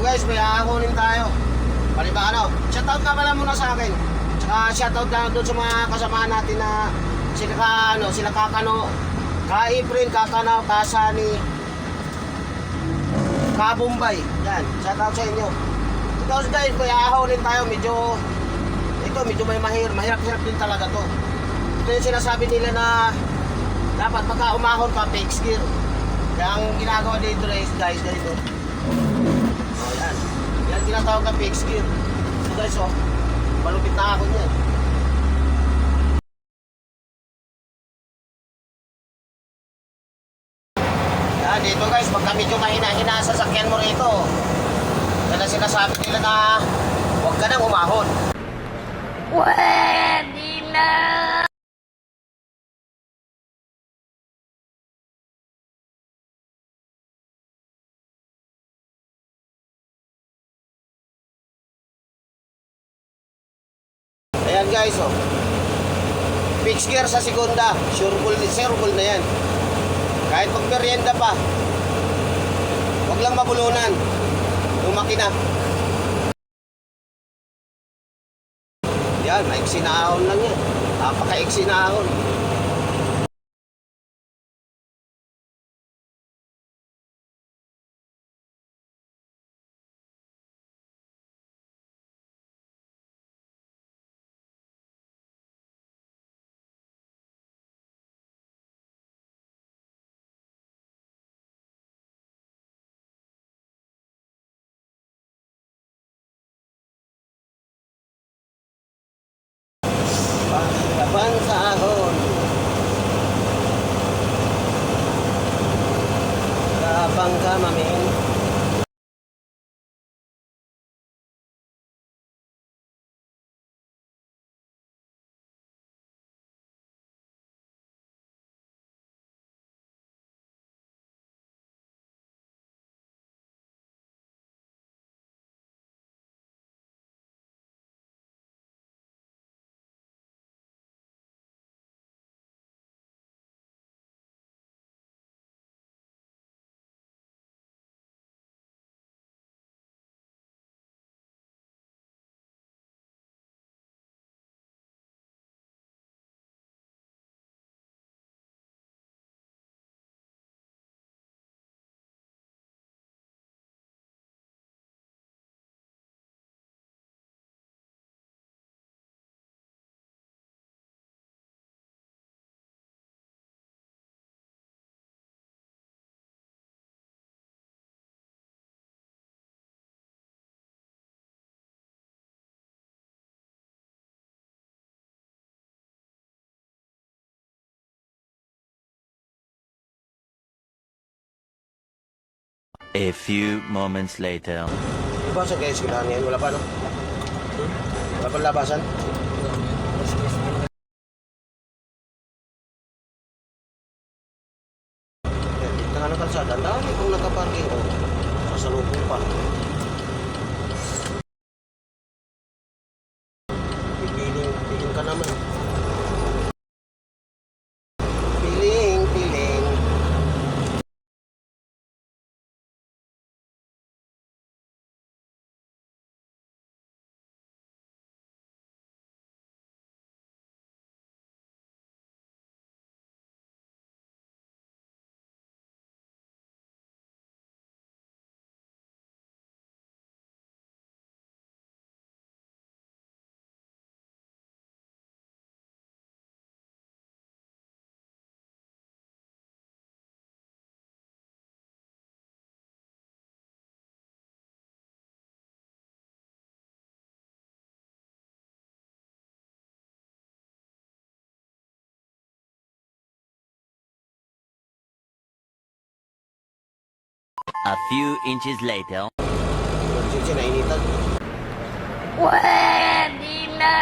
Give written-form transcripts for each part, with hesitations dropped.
guys, may aakunin tayo. Paliba ano, shoutout nga pala muna sa akin. Tsaka shoutout na doon sa mga kasamahan natin na sila Kakano, Ka Efren, Kakanaw, Kasani, Kabumbay. Yan, shoutout sa inyo. Ito guys, may aakunin tayo. Medyo may mahirap-hirap din talaga to. Ito yung sinasabi nila na dapat pagka umahon ka, fixed gear. Kaya ang ginagawa dito guys, ganito. O yan. Yan tinatawag na fixed gear. So guys, malupit na ako niyan. Yan, dito guys, pagka medyo mahina-hina sa sasakyan mo rito, yan ang sinasabi nila na huwag ka nang umahon. Pwede na! Ayan guys, fixed gear sa segunda, sure na yan. Kahit pag merienda pa, huwag lang mabulunan yung makina. Yan, maiksi na ahon lang yan. Napaka-iksi na ahon. Laban sa ahon. Labang ka, mamin. A few moments later. Labasan guys, kailangan yan. Wala pa, no? Wala pa labasan? Dito nga ng kalsada. Dami kung nakaparking. Sasalubong pa. Piling ka naman. Piling. A few inches later. Sige, nainitan. Pwede na!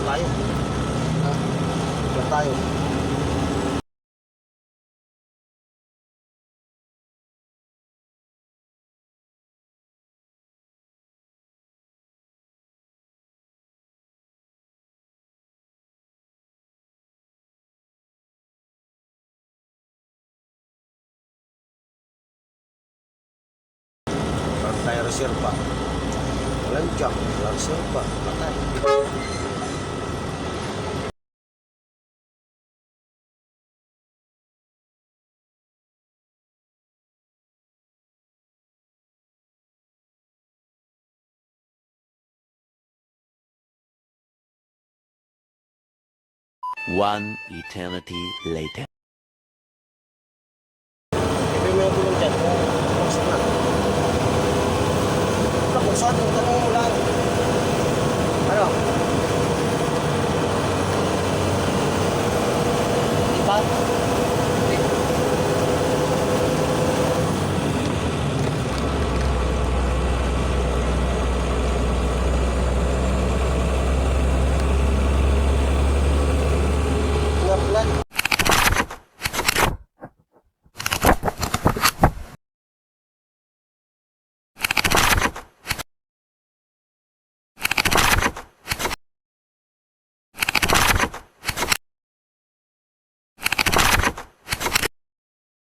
tayo. Diyan tayo. Tayo reserva. Walang jack, walang reserva. Patay. One eternity later.